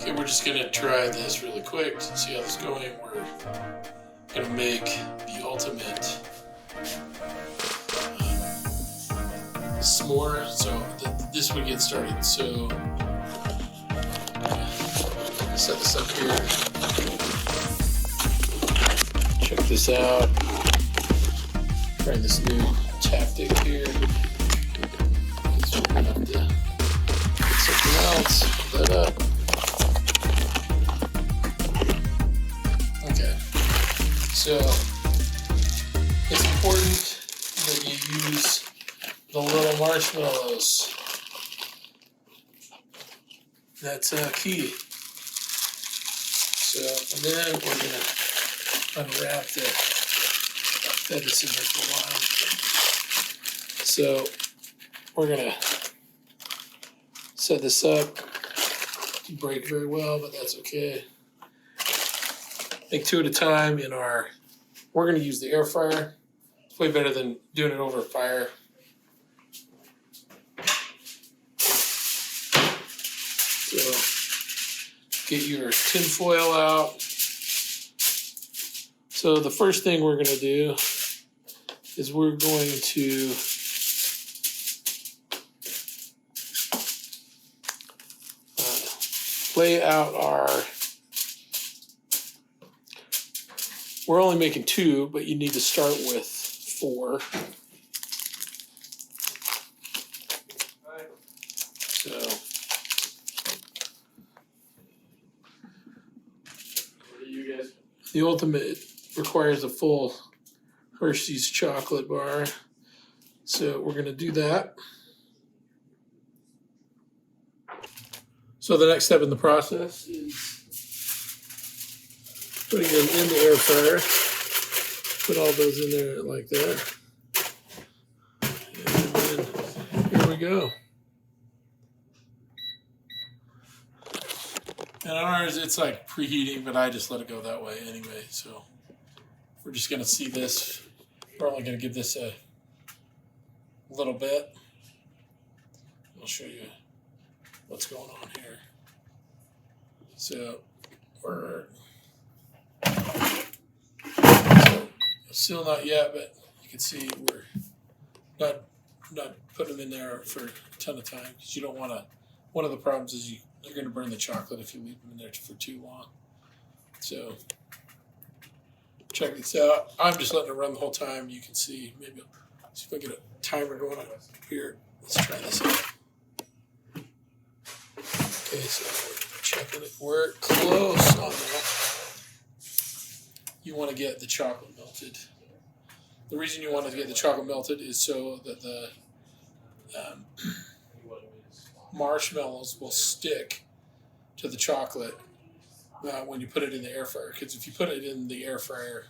Okay, we're just gonna try this really quick to see how this is going. We're gonna make the ultimate s'more. So this would get started. So set this up here. Check this out. Trying this new tactic here. So we're gonna have to get something else. Put that up. Okay. So it's important that you use the little marshmallows. That's key. So, and then we're gonna unwrap the fed this in there for a while. So we're gonna set this up. Didn't break very well, but that's okay. Make 2 at a time in our. We're gonna use the air fryer. It's way better than doing it over fire. So get your tin foil out. So the first thing we're going to do is we're going to lay out our, we're only making 2, but you need to start with 4. So the ultimate requires a full Hershey's chocolate bar. So we're going to do that. So the next step in the process is putting them in the air fryer. Put all those in there like that. And then here we go. And on ours, it's like preheating, but I just let it go that way anyway. So we're just going to see this. We're only going to give this a little bit. I'll show you what's going on here. So we're still not yet, but you can see we're not putting them in there for a ton of time because you don't want to. One of the problems is you're going to burn the chocolate if you leave them in there for too long. So check this out. I'm just letting it run the whole time. You can see, maybe I'll see if I get a timer going on here. Let's try this out. Okay, so we're checking it. We're close on that. You want to get the chocolate melted. The reason you want to get the chocolate melted is so that the marshmallows will stick to the chocolate when you put it in the air fryer. Because if you put it in the air fryer,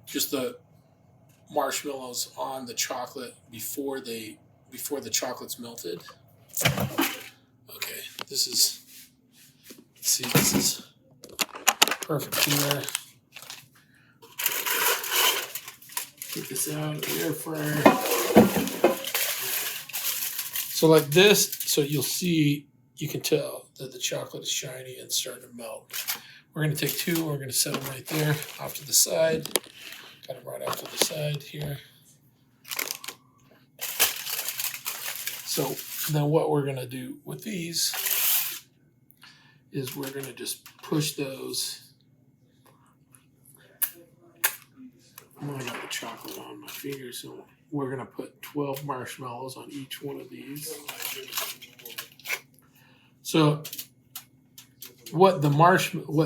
just the marshmallows on the chocolate before the chocolate's melted. Okay, this is perfect here. Get this out of the air fryer. So like this, so you'll see, you can tell that the chocolate is shiny and starting to melt. We're going to take 2, we're going to set them right there off to the side. Got them right off to the side here. So then what we're going to do with these is we're going to just push those. I got the chocolate on my finger, so we're going to put 12 marshmallows on each one of these. So what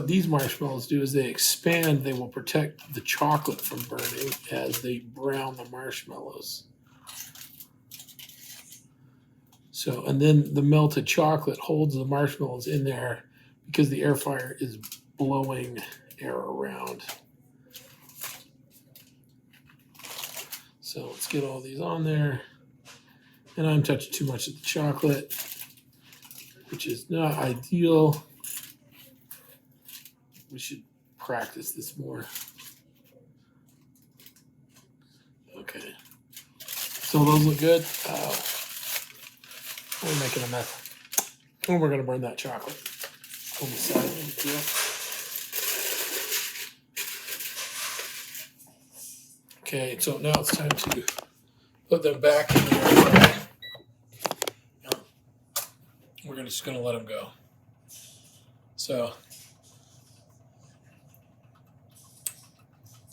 these marshmallows do is they expand. They will protect the chocolate from burning as they brown the marshmallows. So, and then the melted chocolate holds the marshmallows in there because the air fryer is blowing air around. So let's get all these on there. And I'm touching too much of the chocolate, which is not ideal. We should practice this more. Okay. So those look good. We're making a mess. And we're going to burn that chocolate on the side. Okay, so now it's time to put them back in the air fryer. We're just going to let them go. So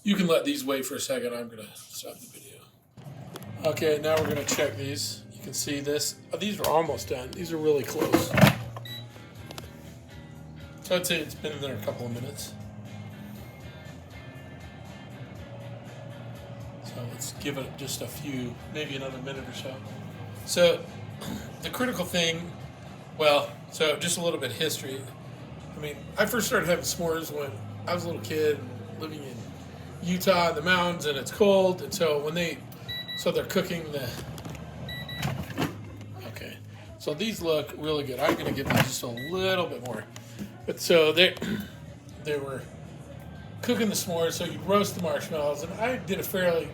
you can let these wait for a second. I'm going to stop the video. Okay, now we're going to check these. You can see this. These are almost done. These are really close. So I'd say it's been in there a couple of minutes. So let's give it just a few, maybe another minute or so. So the critical thing, well, so just a little bit of history. I mean, I first started having s'mores when I was a little kid living in Utah in the mountains, and it's cold. And so when they're cooking the, okay. So these look really good. I'm gonna give them just a little bit more. But so they were cooking the s'mores, so you roast the marshmallows, and I did a fairly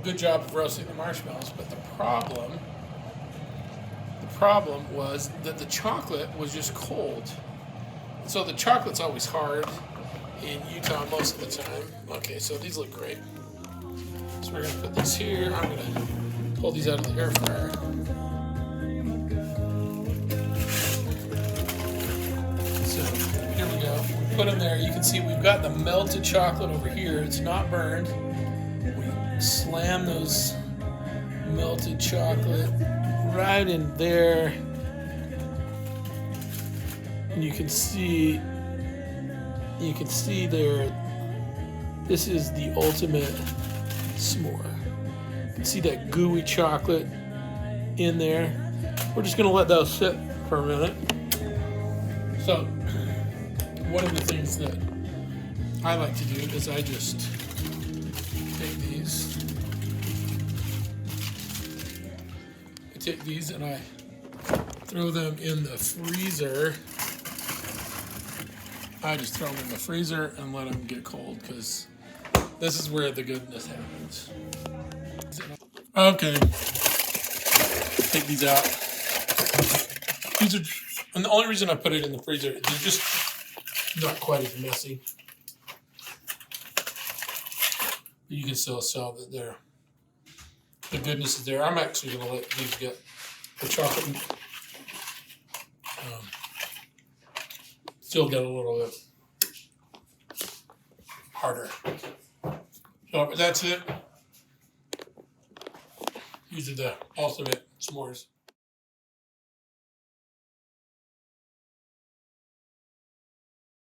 good job of roasting the marshmallows. But the problem was that the chocolate was just cold. So the chocolate's always hard in Utah most of the time. Okay, so these look great. So we're gonna put this here. I'm gonna pull these out of the air fryer. So here we go. We put them there. You can see we've got the melted chocolate over here. It's not burned. We slam those melted chocolate right in there. And you can see there, this is the ultimate s'more. You can see that gooey chocolate in there. We're just gonna let those sit for a minute. So one of the things that I like to do is I just take these and I throw them in the freezer. I just throw them in the freezer and let them get cold, because this is where the goodness happens. Okay, take these out. These are, and the only reason I put it in the freezer, they're just not quite as messy. But you can still tell that the goodness is there. I'm actually going to let these get the chocolate. Still get a little bit harder. So that's it. These are the ultimate s'mores.